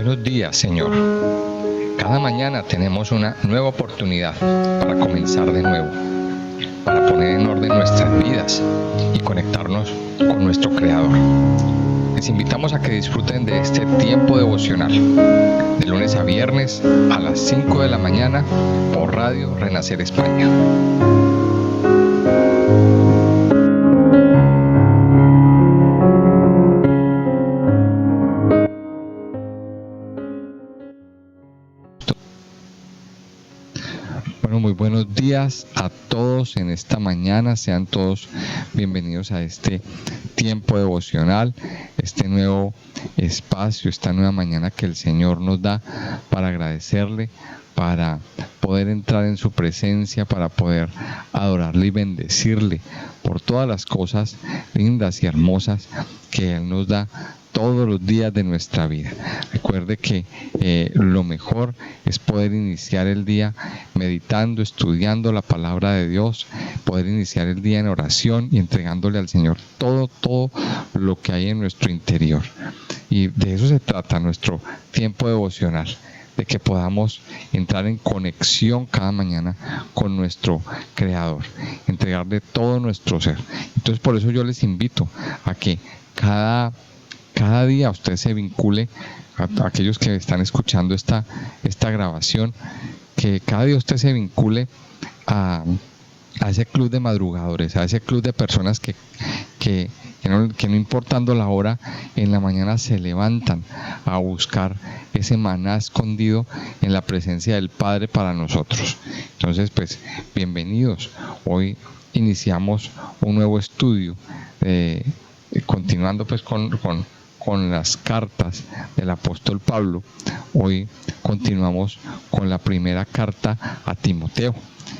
Buenos días, Señor. Cada mañana tenemos una nueva oportunidad para comenzar de nuevo, para poner en orden nuestras vidas y conectarnos con nuestro Creador. Les invitamos a que disfruten de este tiempo devocional, de lunes a viernes a las 5 de la mañana por Radio Renacer España. Bueno, muy buenos días a todos en esta mañana. Sean todos bienvenidos a este tiempo devocional, este nuevo espacio, esta nueva mañana que el Señor nos da para agradecerle, para poder entrar en su presencia, para poder adorarle y bendecirle por todas las cosas lindas y hermosas que Él nos da todos los días de nuestra vida. Recuerde que lo mejor es poder iniciar el día meditando, estudiando la palabra de Dios, poder iniciar el día en oración y entregándole al Señor todo lo que hay en nuestro interior. Y de eso se trata nuestro tiempo devocional, de que podamos entrar en conexión cada mañana con nuestro Creador, entregarle todo nuestro ser. Entonces, por eso yo les invito a que cada día usted se vincule, a aquellos que están escuchando esta grabación, que cada día usted se vincule a ese club de madrugadores, a ese club de personas que no importando la hora, en la mañana se levantan a buscar ese maná escondido en la presencia del Padre para nosotros. Entonces, pues, bienvenidos. Hoy iniciamos un nuevo estudio, continuando pues con las cartas del apóstol Pablo. Hoy continuamos con la primera carta a Timoteo.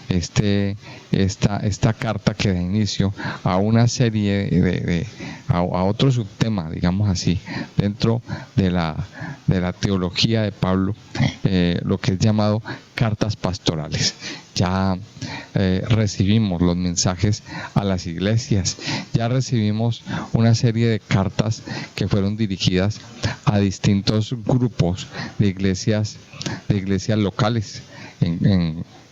Esta carta que da inicio a una serie a otro subtema, digamos así, dentro de la teología de Pablo, lo que es llamado cartas pastorales. Ya recibimos los mensajes a las iglesias, ya recibimos una serie de cartas que fueron dirigidas a distintos grupos de iglesias locales,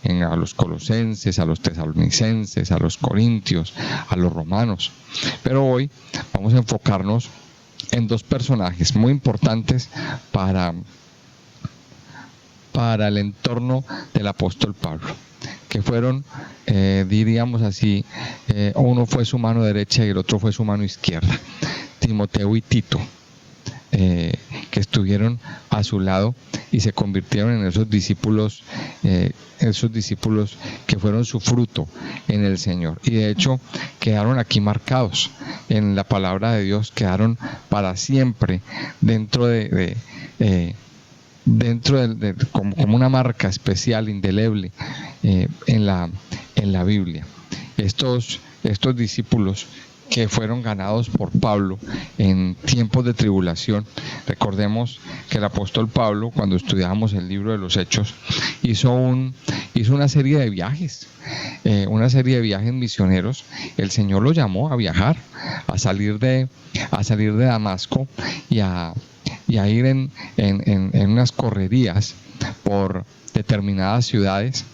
a los colosenses, a los tesalonicenses, a los corintios, a los romanos. Pero hoy vamos a enfocarnos en dos personajes muy importantes para el entorno del apóstol Pablo, que fueron, diríamos así, uno fue su mano derecha y el otro fue su mano izquierda, Timoteo y Tito, que estuvieron a su lado y se convirtieron en esos discípulos que fueron su fruto en el Señor, y de hecho quedaron aquí marcados en la palabra de Dios, quedaron para siempre dentro de como una marca especial, indeleble, en la Biblia. Estos discípulos que fueron ganados por Pablo en tiempos de tribulación. Recordemos que el apóstol Pablo, cuando estudiábamos el libro de los Hechos, hizo una serie de viajes, misioneros. El Señor lo llamó a viajar, a salir de Damasco y a ir en unas correrías por determinadas ciudades,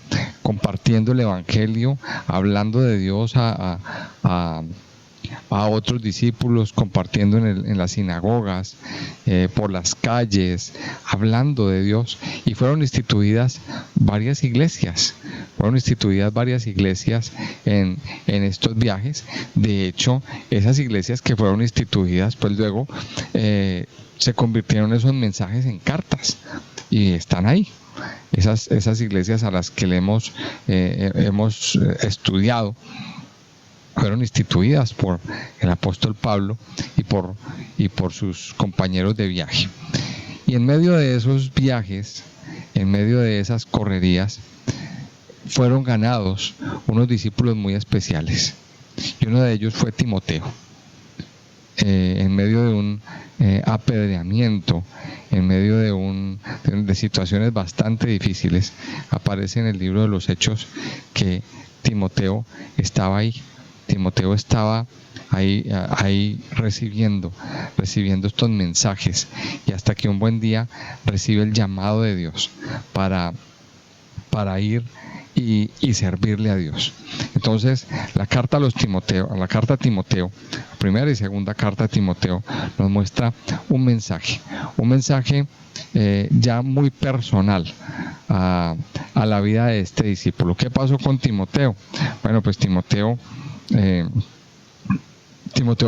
compartiendo el evangelio, hablando de Dios a otros discípulos, compartiendo en las sinagogas, por las calles, hablando de Dios. Y fueron instituidas varias iglesias en estos viajes. De hecho, esas iglesias que fueron instituidas, pues luego se convirtieron esos mensajes en cartas y están ahí. Esas iglesias a las que le hemos estudiado fueron instituidas por el apóstol Pablo y por sus compañeros de viaje. Y en medio de esos viajes, en medio de esas correrías, fueron ganados unos discípulos muy especiales. Y uno de ellos fue Timoteo. En medio de un apedreamiento, en medio de situaciones bastante difíciles, aparece en el libro de los Hechos que Timoteo estaba ahí. Timoteo estaba ahí recibiendo estos mensajes, y hasta que un buen día recibe el llamado de Dios para ir y servirle a Dios. Entonces, la carta a Timoteo, primera y segunda carta a Timoteo, nos muestra un mensaje ya muy personal a la vida de este discípulo. ¿Qué pasó con Timoteo? Bueno, pues Timoteo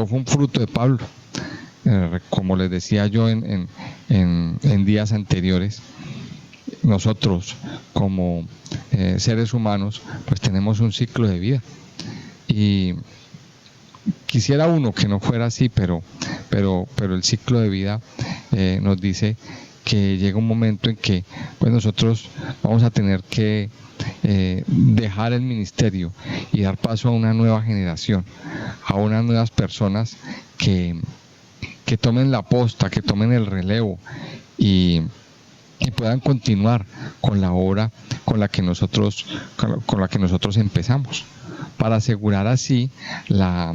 fue un fruto de Pablo. Como les decía yo en días anteriores, nosotros como seres humanos pues tenemos un ciclo de vida, y quisiera uno que no fuera así, pero el ciclo de vida nos dice que llega un momento en que pues nosotros vamos a tener que dejar el ministerio y dar paso a una nueva generación, a unas nuevas personas que tomen la posta, que tomen el relevo y puedan continuar con la obra con la que nosotros empezamos, para asegurar así la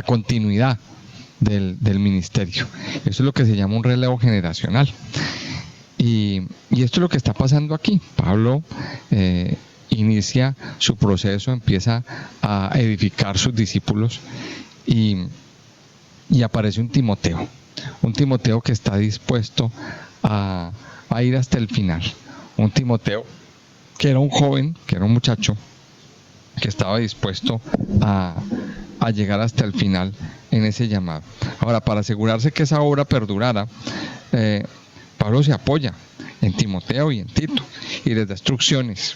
continuidad del ministerio. Eso es lo que se llama un relevo generacional. Y esto es lo que está pasando aquí. Pablo inicia su proceso, empieza a edificar sus discípulos, y aparece un Timoteo que está dispuesto a ir hasta el final. Un Timoteo que era un joven, que era un muchacho, que estaba dispuesto a llegar hasta el final en ese llamado. Ahora, para asegurarse que esa obra perdurara, Pablo se apoya en Timoteo y en Tito, y les da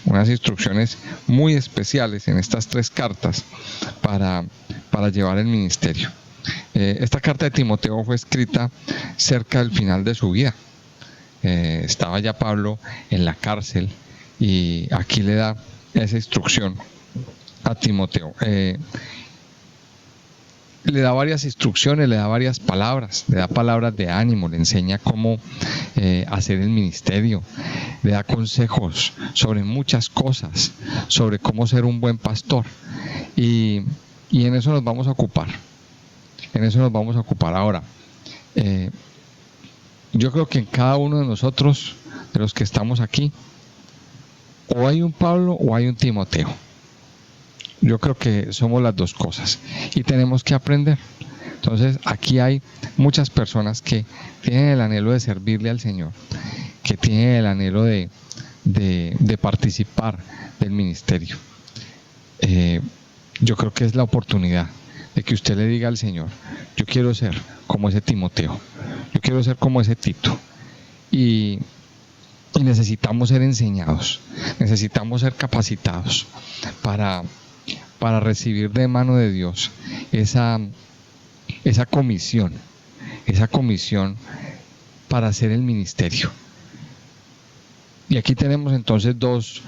unas instrucciones muy especiales en estas 3 cartas para llevar el ministerio. Esta carta de Timoteo fue escrita cerca del final de su vida. Estaba ya Pablo en la cárcel, y aquí le da esa instrucción a Timoteo. Le da varias instrucciones, le da varias palabras, le da palabras de ánimo, le enseña cómo hacer el ministerio, le da consejos sobre muchas cosas, sobre cómo ser un buen pastor, y en eso nos vamos a ocupar. Ahora, yo creo que en cada uno de nosotros, de los que estamos aquí, o hay un Pablo o hay un Timoteo. Yo creo que somos las dos cosas, y tenemos que aprender. Entonces, aquí hay muchas personas que tienen el anhelo de servirle al Señor, que tienen el anhelo de participar del ministerio. Yo creo que es la oportunidad de que usted le diga al Señor: yo quiero ser como ese Timoteo, yo quiero ser como ese Tito, y necesitamos ser enseñados, necesitamos ser capacitados para recibir de mano de Dios esa comisión para hacer el ministerio. Y aquí tenemos entonces dos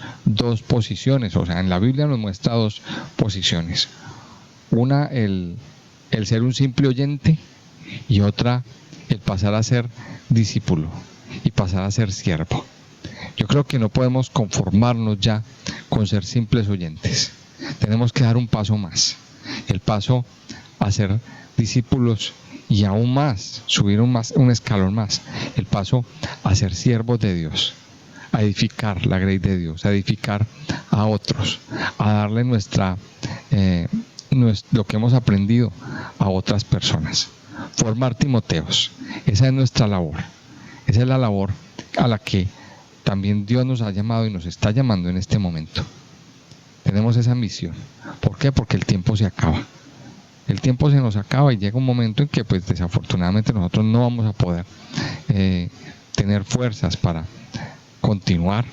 posiciones. O sea, en la Biblia nos muestra 2 posiciones. Una, el ser un simple oyente, y otra, el pasar a ser discípulo y pasar a ser siervo. Yo creo que no podemos conformarnos ya con ser simples oyentes. Tenemos que dar un paso más, el paso a ser discípulos, y aún más, subir un escalón más, el paso a ser siervos de Dios, a edificar la grey de Dios, a edificar a otros, a darle lo que hemos aprendido a otras personas. Formar Timoteos, esa es nuestra labor, esa es la labor a la que también Dios nos ha llamado y nos está llamando en este momento. Tenemos esa misión. ¿Por qué? Porque el tiempo se acaba. El tiempo se nos acaba, y llega un momento en que pues desafortunadamente nosotros no vamos a poder tener fuerzas para continuar,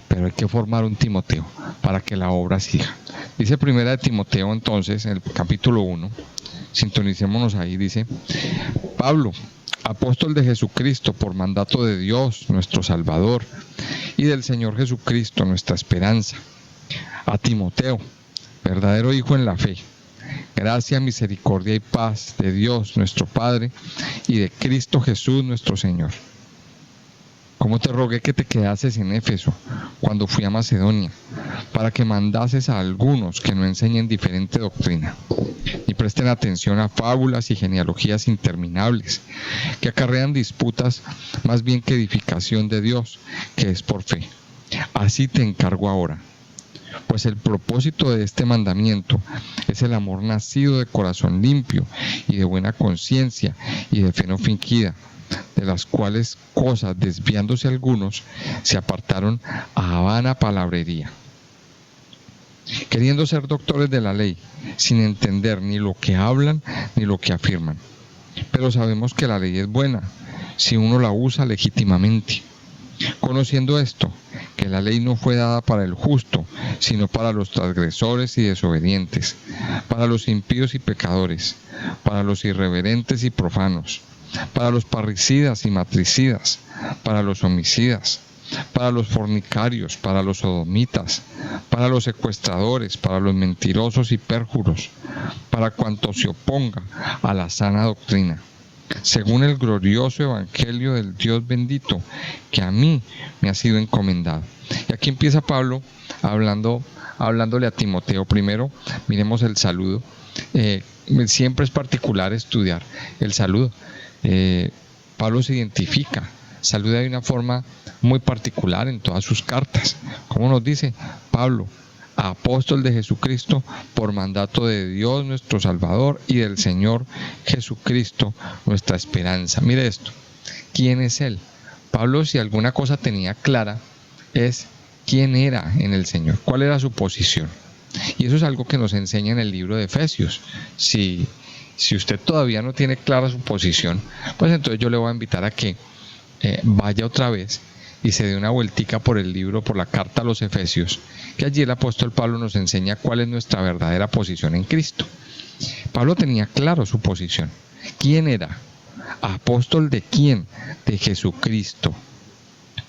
pero hay que formar un Timoteo para que la obra siga. Dice primera de Timoteo entonces, en el capítulo 1, sintonicémonos ahí, dice: Pablo, apóstol de Jesucristo por mandato de Dios nuestro Salvador y del Señor Jesucristo nuestra esperanza, a Timoteo, verdadero hijo en la fe, gracia, misericordia y paz de Dios nuestro Padre y de Cristo Jesús nuestro Señor. como te rogué que te quedases en Éfeso cuando fui a Macedonia, para que mandases a algunos que no enseñen diferente doctrina, y presten atención a fábulas y genealogías interminables, que acarrean disputas más bien que edificación de Dios, que es por fe. Así te encargo ahora. Pues el propósito de este mandamiento es el amor nacido de corazón limpio y de buena conciencia y de fe no fingida, de las cuales cosas, desviándose algunos, se apartaron a vana palabrería, queriendo ser doctores de la ley, sin entender ni lo que hablan ni lo que afirman. Pero sabemos que la ley es buena, si uno la usa legítimamente. Conociendo esto, que la ley no fue dada para el justo, sino para los transgresores y desobedientes, para los impíos y pecadores, para los irreverentes y profanos, para los parricidas y matricidas, para los homicidas, para los fornicarios, para los sodomitas, para los secuestradores, para los mentirosos y pérjuros, para cuanto se oponga a la sana doctrina, según el glorioso evangelio del Dios bendito, que a mí me ha sido encomendado. Y aquí empieza Pablo hablándole a Timoteo. Primero, miremos el saludo. Siempre es particular estudiar el saludo. Pablo se identifica, saluda de una forma muy particular en todas sus cartas. ¿Cómo nos dice? Pablo, apóstol de Jesucristo, por mandato de Dios nuestro Salvador y del Señor Jesucristo, nuestra esperanza. Mire esto, ¿quién es Él? Pablo, si alguna cosa tenía clara, es quién era en el Señor, cuál era su posición. Y eso es algo que nos enseña en el libro de Efesios. Si usted todavía no tiene clara su posición, pues entonces yo le voy a invitar a que vaya otra vez y se dé una vueltica por el libro, por la carta a los Efesios, que allí el apóstol Pablo nos enseña cuál es nuestra verdadera posición en Cristo. Pablo tenía claro su posición. ¿Quién era? ¿Apóstol de quién? De Jesucristo.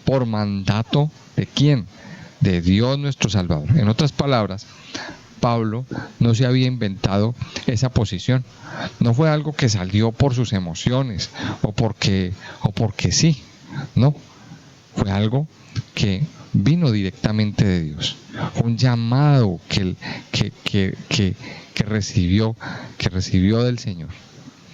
¿Por mandato de quién? De Dios nuestro Salvador. En otras palabras, Pablo no se había inventado esa posición. No fue algo que salió por sus emociones o porque sí. No. Fue algo que vino directamente de Dios. Fue un llamado que recibió del Señor.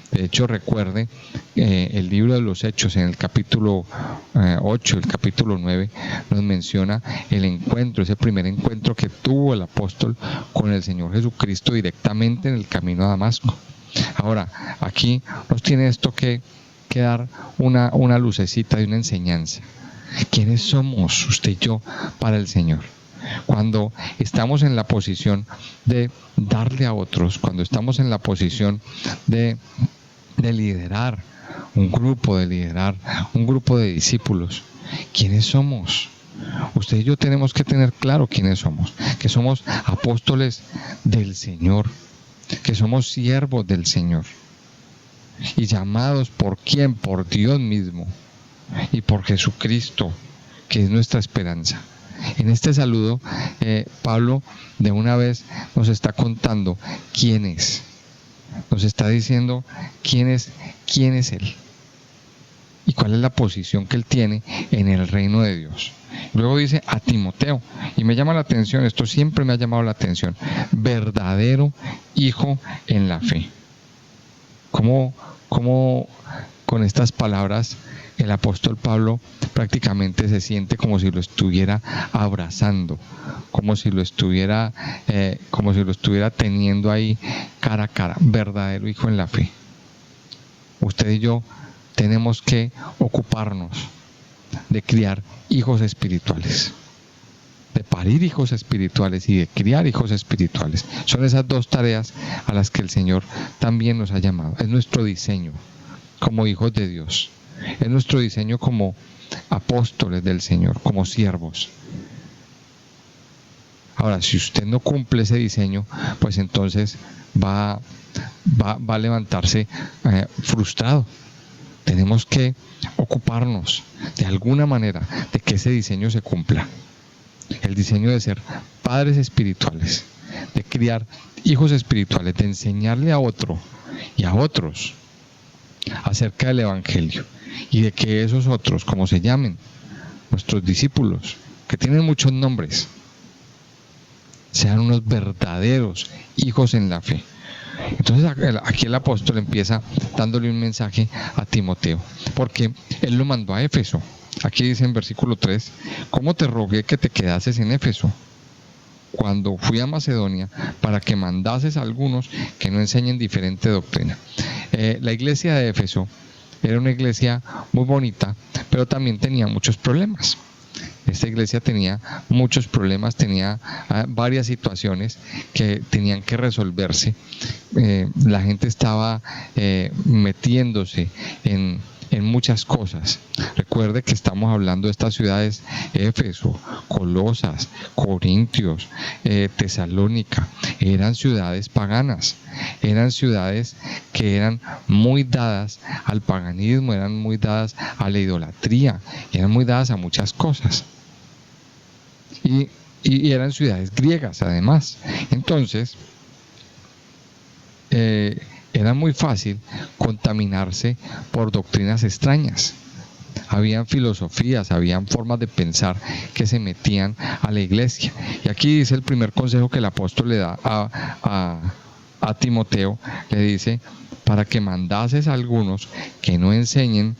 De hecho, recuerde, el libro de los Hechos, en el capítulo 8, el capítulo 9, nos menciona el encuentro, ese primer encuentro que tuvo el apóstol con el Señor Jesucristo directamente en el camino a Damasco. Ahora, aquí nos tiene esto que dar una lucecita y una enseñanza. ¿Quiénes somos usted y yo para el Señor? Cuando estamos en la posición de darle a otros, cuando estamos en la posición de liderar un grupo, de discípulos, ¿quiénes somos? Usted y yo tenemos que tener claro quiénes somos, que somos apóstoles del Señor, que somos siervos del Señor y llamados ¿por quién? Por Dios mismo y por Jesucristo, que es nuestra esperanza. En este saludo, Pablo de una vez nos está contando quién es. Nos está diciendo quién es Él y cuál es la posición que Él tiene en el reino de Dios. Luego dice a Timoteo, y me llama la atención, esto siempre me ha llamado la atención, verdadero hijo en la fe. ¿Cómo con estas palabras el apóstol Pablo prácticamente se siente como si lo estuviera abrazando, como si lo estuviera teniendo ahí cara a cara? Verdadero hijo en la fe. Usted y yo tenemos que ocuparnos de criar hijos espirituales, de parir hijos espirituales y de criar hijos espirituales. Son esas dos tareas a las que el Señor también nos ha llamado. Es nuestro diseño como hijos de Dios. Es nuestro diseño como apóstoles del Señor, como siervos. Ahora, si usted no cumple ese diseño, pues entonces va a levantarse frustrado. Tenemos que ocuparnos de alguna manera de que ese diseño se cumpla. El diseño de ser padres espirituales, de criar hijos espirituales, de enseñarle a otro y a otros acerca del Evangelio, y de que esos otros, como se llamen, nuestros discípulos, que tienen muchos nombres, sean unos verdaderos hijos en la fe. Entonces aquí el apóstol empieza dándole un mensaje a Timoteo, porque él lo mandó a Éfeso. Aquí dice en versículo 3, ¿cómo te rogué que te quedases en Éfeso cuando fui a Macedonia para que mandases a algunos que no enseñen diferente doctrina? La iglesia de Éfeso era una iglesia muy bonita, pero también tenía muchos problemas. Esta iglesia tenía muchos problemas, tenía varias situaciones que tenían que resolverse. La gente estaba metiéndose en muchas cosas. Recuerde que estamos hablando de estas ciudades: Éfeso, Colosas, Corintios, Tesalónica. Eran ciudades paganas, eran ciudades que eran muy dadas al paganismo, eran muy dadas a la idolatría, eran muy dadas a muchas cosas. Y eran ciudades griegas además. Entonces, era muy fácil contaminarse por doctrinas extrañas. Habían filosofías, habían formas de pensar que se metían a la iglesia. Y aquí dice el primer consejo que el apóstol le da a Timoteo, le dice, para que mandases a algunos que no enseñen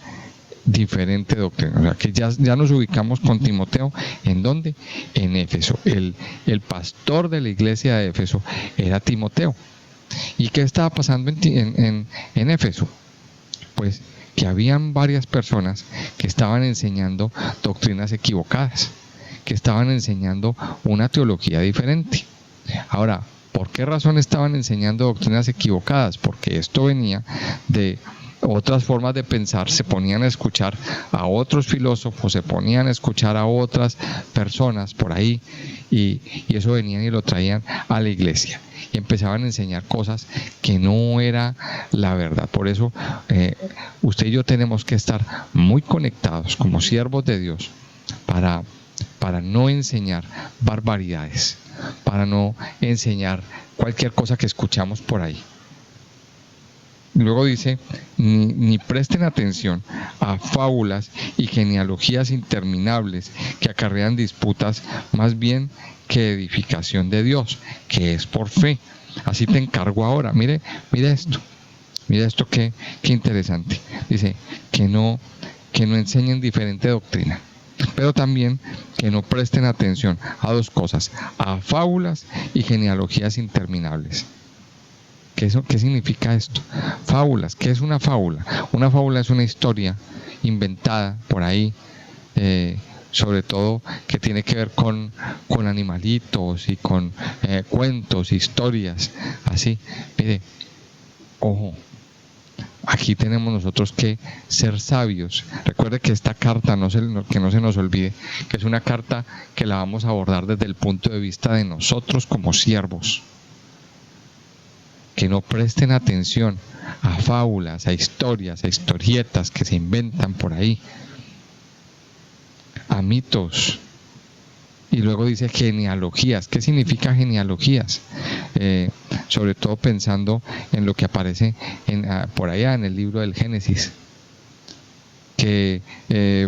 diferente doctrina. O sea, que ya nos ubicamos con Timoteo. ¿En dónde? En Éfeso. El pastor de la iglesia de Éfeso era Timoteo. ¿Y qué estaba pasando en Éfeso? Pues que habían varias personas que estaban enseñando doctrinas equivocadas, que estaban enseñando una teología diferente. Ahora, ¿por qué razón estaban enseñando doctrinas equivocadas? Porque esto venía de otras formas de pensar. Se ponían a escuchar a otros filósofos, se ponían a escuchar a otras personas por ahí, y eso venían y lo traían a la iglesia y empezaban a enseñar cosas que no era la verdad. Por eso usted y yo tenemos que estar muy conectados como siervos de Dios para no enseñar barbaridades, para no enseñar cualquier cosa que escuchamos por ahí. Luego dice, ni presten atención a fábulas y genealogías interminables que acarrean disputas, más bien que edificación de Dios, que es por fe. Así te encargo ahora. Mire esto qué interesante. Dice que no enseñen diferente doctrina, pero también que no presten atención a dos cosas: a fábulas y genealogías interminables. ¿Qué significa esto? Fábulas. ¿Qué es una fábula? Una fábula es una historia inventada por ahí, sobre todo que tiene que ver con animalitos y con cuentos, historias, así. Mire, ojo, aquí tenemos nosotros que ser sabios. Recuerde que esta carta, que no se nos olvide, que es una carta que la vamos a abordar desde el punto de vista de nosotros como siervos. Que no presten atención a fábulas, a historias, a historietas que se inventan por ahí, a mitos. Y luego dice genealogías. ¿Qué significa genealogías? Sobre todo pensando en lo que aparece por allá en el libro del Génesis, que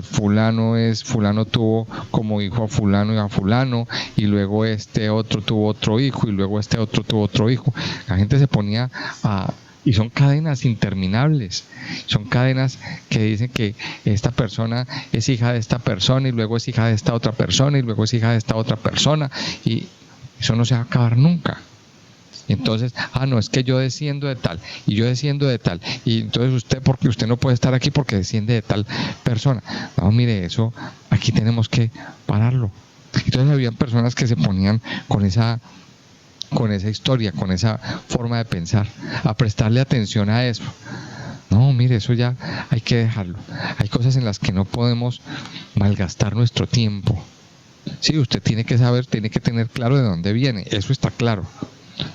fulano tuvo como hijo a fulano y a fulano, y luego este otro tuvo otro hijo, y luego este otro tuvo otro hijo. La gente se ponía y son cadenas interminables, son cadenas que dicen que esta persona es hija de esta persona, y luego es hija de esta otra persona, y luego es hija de esta otra persona, y eso no se va a acabar nunca. Entonces, no, es que yo desciendo de tal, y yo desciendo de tal, y entonces porque usted no puede estar aquí porque desciende de tal persona. No, mire, eso aquí tenemos que pararlo. Entonces habían personas que se ponían con esa historia, con esa forma de pensar, a prestarle atención a eso. No, mire, eso ya hay que dejarlo. Hay cosas en las que no podemos malgastar nuestro tiempo. Sí, usted tiene que saber, tiene que tener claro de dónde viene, eso está claro.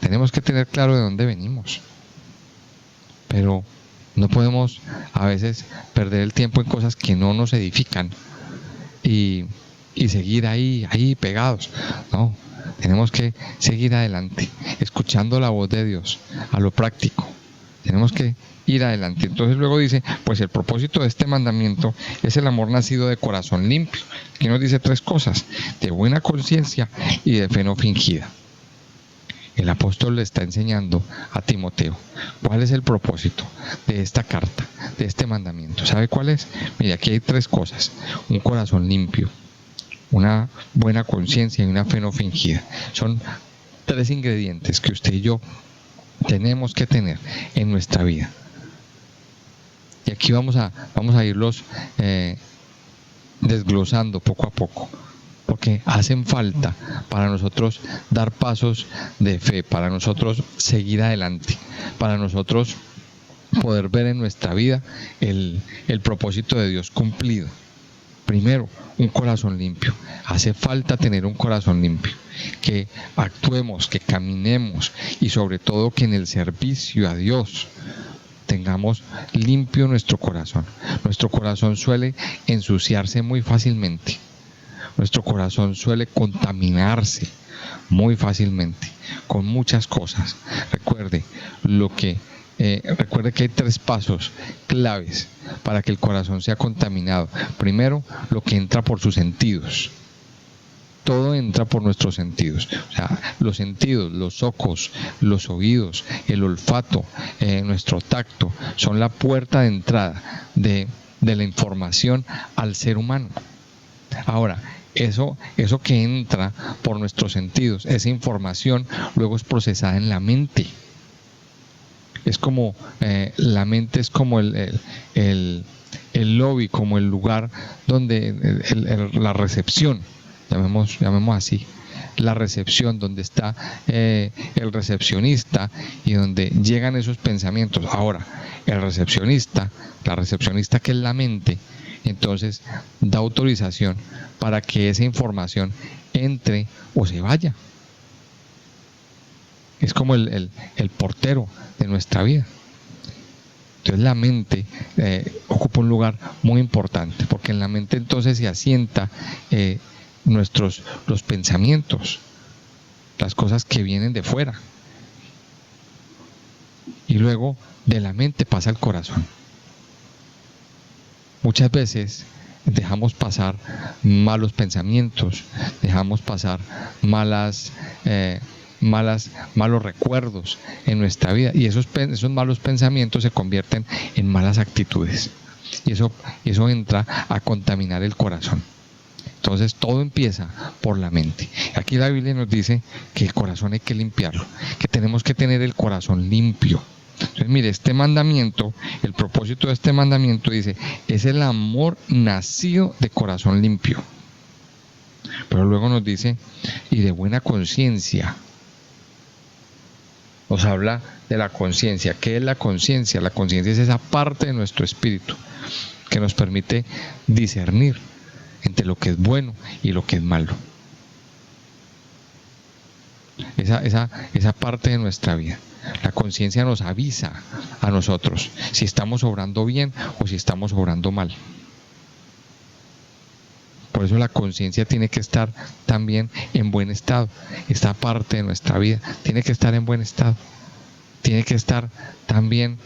Tenemos que tener claro de dónde venimos, pero no podemos a veces perder el tiempo en cosas que no nos edifican y seguir ahí pegados. No, tenemos que seguir adelante, escuchando la voz de Dios, a lo práctico. Tenemos que ir adelante. Entonces luego dice, pues el propósito de este mandamiento es el amor nacido de corazón limpio. Aquí nos dice 3 cosas: de buena conciencia y de fe no fingida. El apóstol le está enseñando a Timoteo cuál es el propósito de esta carta, de este mandamiento. ¿Sabe cuál es? Mire, aquí hay 3 cosas: un corazón limpio, una buena conciencia y una fe no fingida. Son 3 ingredientes que usted y yo tenemos que tener en nuestra vida. Y aquí vamos a irlos desglosando poco a poco, porque hacen falta para nosotros dar pasos de fe, para nosotros seguir adelante, para nosotros poder ver en nuestra vida el propósito de Dios cumplido. Primero, un corazón limpio. Hace falta tener un corazón limpio, que actuemos, que caminemos y sobre todo que en el servicio a Dios tengamos limpio nuestro corazón. Nuestro corazón suele ensuciarse muy fácilmente. Nuestro corazón suele contaminarse muy fácilmente con muchas cosas. Recuerde que hay 3 pasos claves para que el corazón sea contaminado. Primero, lo que entra por sus sentidos. Todo entra por nuestros sentidos. O sea, los sentidos, los ojos, los oídos, el olfato, nuestro tacto, son la puerta de entrada de la información al ser humano. Ahora, eso que entra por nuestros sentidos, esa información luego es procesada en la mente. Es como, la mente es como el lobby, como el lugar donde la recepción, llamemos así, la recepción, donde está el recepcionista y donde llegan esos pensamientos. Ahora, la recepcionista que es la mente, entonces da autorización para que esa información entre o se vaya. Es como el portero de nuestra vida. Entonces la mente ocupa un lugar muy importante, porque en la mente entonces se asienta los pensamientos, las cosas que vienen de fuera. Y luego de la mente pasa al corazón. Muchas veces dejamos pasar malos pensamientos, dejamos pasar malos recuerdos en nuestra vida, y esos malos pensamientos se convierten en malas actitudes, y eso entra a contaminar el corazón. Entonces todo empieza por la mente. Aquí la Biblia nos dice que el corazón hay que limpiarlo, que tenemos que tener el corazón limpio. Entonces mire, este mandamiento, el propósito de este mandamiento dice, es el amor nacido de corazón limpio. Pero luego nos dice, y de buena conciencia. Nos habla de la conciencia. ¿Qué es la conciencia? La conciencia es esa parte de nuestro espíritu que nos permite discernir entre lo que es bueno y lo que es malo. Esa parte de nuestra vida. La conciencia nos avisa a nosotros si estamos obrando bien o si estamos obrando mal. Por eso la conciencia tiene que estar también en buen estado. Esta parte de nuestra vida tiene que estar en buen estado. Tiene que estar también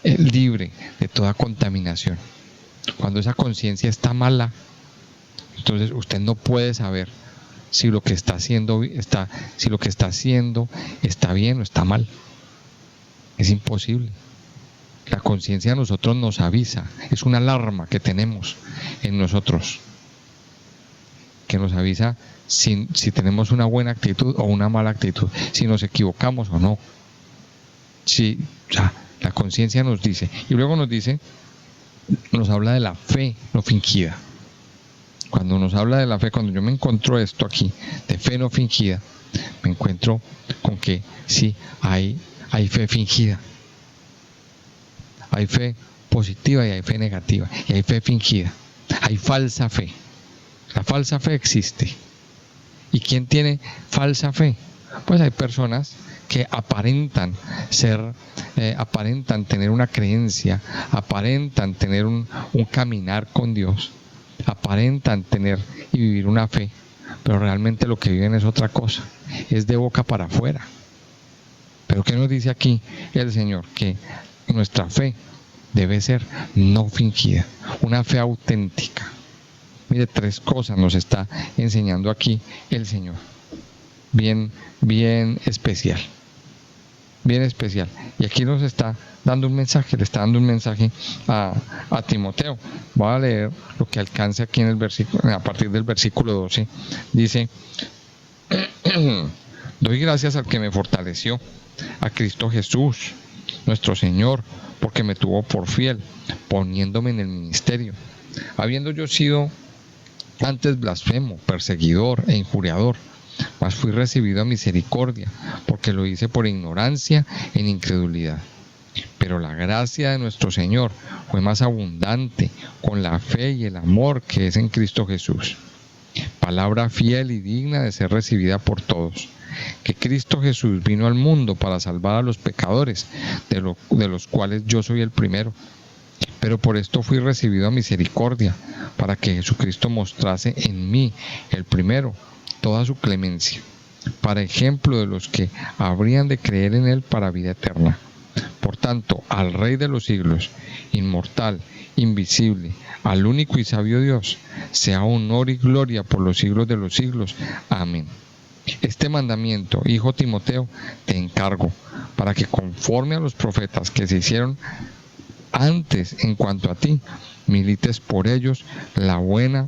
libre de toda contaminación. Cuando esa conciencia está mala, entonces usted no puede saber si lo que está haciendo está bien o está mal. Es imposible. La conciencia a nosotros nos avisa, es una alarma que tenemos en nosotros, que nos avisa si tenemos una buena actitud o una mala actitud, si nos equivocamos o no. O sea, la conciencia nos dice, y luego nos habla de la fe no fingida. Cuando nos habla de la fe, cuando yo me encuentro esto aquí, de fe no fingida, me encuentro con que sí, hay fe fingida. Hay fe positiva y hay fe negativa. Y hay fe fingida. Hay falsa fe. La falsa fe existe. ¿Y quién tiene falsa fe? Pues hay personas que aparentan tener una creencia, aparentan tener un caminar con Dios, aparentan tener y vivir una fe, pero realmente lo que viven es otra cosa, es de boca para afuera. Pero ¿qué nos dice aquí el Señor? Que nuestra fe debe ser no fingida, una fe auténtica. Mire, 3 cosas nos está enseñando aquí el Señor. Bien especial. Bien especial. Y aquí nos está dando un mensaje, le está dando un mensaje a Timoteo. Voy a leer lo que alcanza aquí en el versículo, a partir del versículo 12. Dice: doy gracias al que me fortaleció, a Cristo Jesús, nuestro Señor, porque me tuvo por fiel, poniéndome en el ministerio, habiendo yo sido antes blasfemo, perseguidor e injuriador, mas fui recibido a misericordia, porque lo hice por ignorancia en incredulidad. Pero la gracia de nuestro Señor fue más abundante con la fe y el amor que es en Cristo Jesús. Palabra fiel y digna de ser recibida por todos, que Cristo Jesús vino al mundo para salvar a los pecadores, de los cuales yo soy el primero. Pero por esto fui recibido a misericordia, para que Jesucristo mostrase en mí, el primero, toda su clemencia, para ejemplo de los que habrían de creer en Él para vida eterna. Por tanto, al Rey de los siglos, inmortal, invisible, al único y sabio Dios, sea honor y gloria por los siglos de los siglos. Amén. Este mandamiento, hijo Timoteo, te encargo, para que conforme a los profetas que se hicieron antes en cuanto a ti, milites por ellas la buena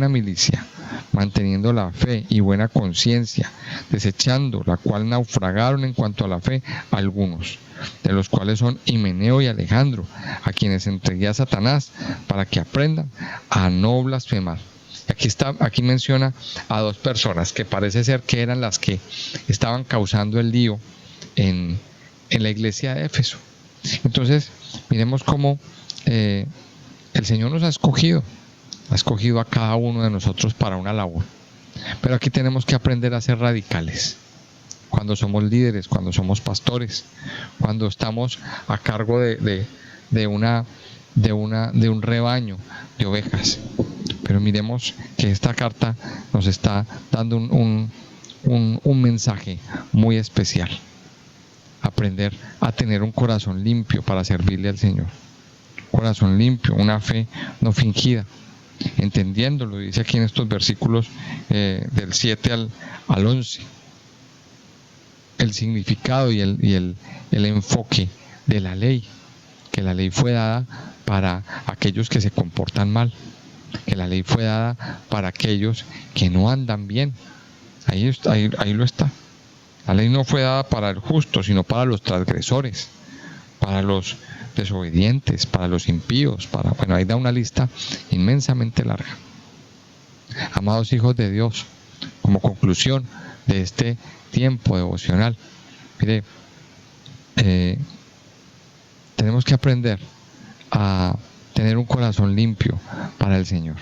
milicia, manteniendo la fe y buena conciencia, desechando la cual naufragaron en cuanto a la fe algunos, de los cuales son Himeneo y Alejandro, a quienes entregué a Satanás para que aprendan a no blasfemar. Aquí menciona a 2 personas que parece ser que eran las que estaban causando el lío en la iglesia de Éfeso. Entonces, miremos cómo el Señor nos ha escogido a cada uno de nosotros para una labor. Pero aquí tenemos que aprender a ser radicales. Cuando somos líderes, cuando somos pastores, cuando estamos a cargo de un rebaño de ovejas. Pero miremos que esta carta nos está dando un mensaje muy especial. Aprender a tener un corazón limpio para servirle al Señor. Corazón limpio, una fe no fingida. Entendiéndolo, dice aquí en estos versículos del 7 al 11. El significado y el enfoque de la ley. Que la ley fue dada para aquellos que se comportan mal. Que la ley fue dada para aquellos que no andan bien. Ahí lo está. La ley no fue dada para el justo, sino para los transgresores, para los desobedientes, para los impíos, ahí da una lista inmensamente larga. Amados hijos de Dios, como conclusión de este tiempo devocional, mire, tenemos que aprender a tener un corazón limpio para el Señor.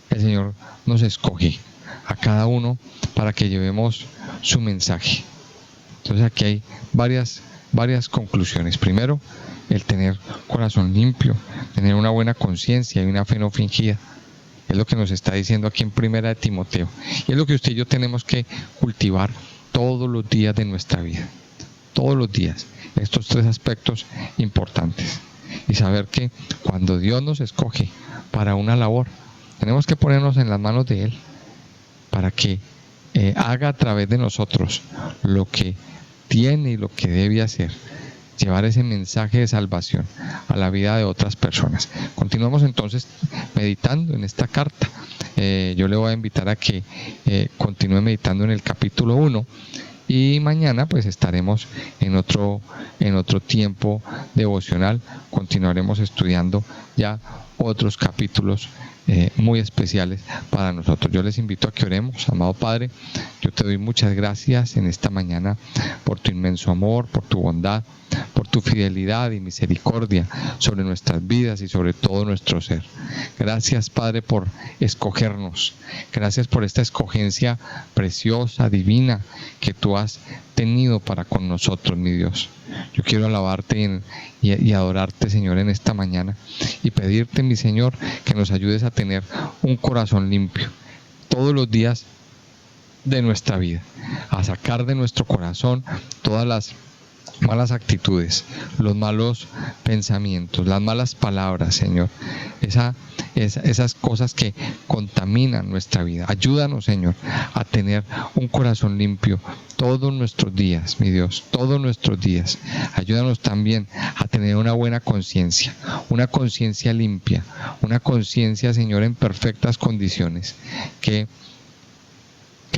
El Señor nos escoge a cada uno para que llevemos su mensaje. Entonces aquí hay varias conclusiones. Primero, el tener corazón limpio, tener una buena conciencia y una fe no fingida. Es lo que nos está diciendo aquí en 1 Timoteo. Y es lo que usted y yo tenemos que cultivar todos los días de nuestra vida. Todos los días. Estos 3 aspectos importantes. Y saber que cuando Dios nos escoge para una labor, tenemos que ponernos en las manos de Él para que haga a través de nosotros lo que tiene y lo que debe hacer, llevar ese mensaje de salvación a la vida de otras personas. Continuamos entonces meditando en esta carta. Yo le voy a invitar a que continúe meditando en el capítulo 1 y mañana pues estaremos en otro tiempo devocional. Continuaremos estudiando ya otros capítulos muy especiales para nosotros. Yo les invito a que oremos. Amado Padre, yo te doy muchas gracias en esta mañana por tu inmenso amor, por tu bondad, por tu fidelidad y misericordia sobre nuestras vidas y sobre todo nuestro ser. Gracias, Padre, por escogernos. Gracias por esta escogencia preciosa, divina, que tú has tenido para con nosotros, mi Dios. Yo quiero alabarte y adorarte, Señor, en esta mañana y pedirte, mi Señor, que nos ayudes a tener un corazón limpio todos los días de nuestra vida, a sacar de nuestro corazón todas las malas actitudes, los malos pensamientos, las malas palabras, Señor. Esas cosas que contaminan nuestra vida. Ayúdanos, Señor, a tener un corazón limpio todos nuestros días, mi Dios, todos nuestros días. Ayúdanos también a tener una buena conciencia, una conciencia limpia, una conciencia, Señor, en perfectas condiciones, que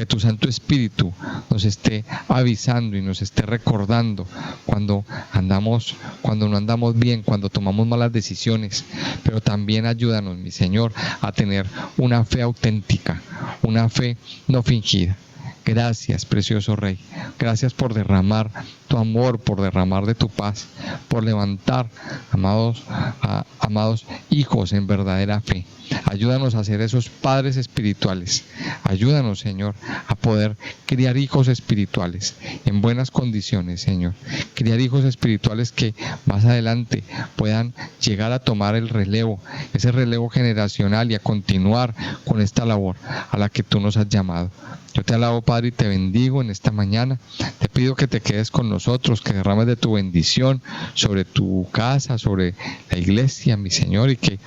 tu Santo Espíritu nos esté avisando y nos esté recordando cuando no andamos bien, cuando tomamos malas decisiones. Pero también ayúdanos, mi Señor, a tener una fe auténtica, una fe no fingida. Gracias, precioso Rey. Gracias por derramar tu amor, por derramar de tu paz, por levantar, amados hijos en verdadera fe. Ayúdanos a ser esos padres espirituales. Ayúdanos, Señor, a poder criar hijos espirituales en buenas condiciones, Señor. Criar hijos espirituales que más adelante puedan llegar a tomar el relevo, ese relevo generacional, y a continuar con esta labor a la que tú nos has llamado. Yo te alabo, Padre, y te bendigo en esta mañana. Te pido que te quedes con nosotros, que derrames de tu bendición sobre tu casa, sobre la iglesia, mi Señor, y que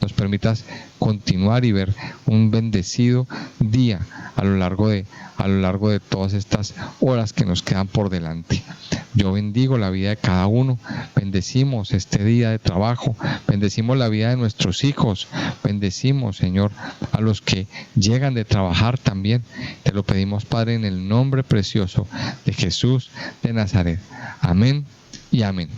nos permitas continuar y ver un bendecido día a lo largo de todas estas horas que nos quedan por delante. Yo bendigo la vida de cada uno, bendecimos este día de trabajo, bendecimos la vida de nuestros hijos, bendecimos, Señor, a los que llegan de trabajar también. Te lo pedimos, Padre, en el nombre precioso de Jesús de Nazaret. Amén y amén.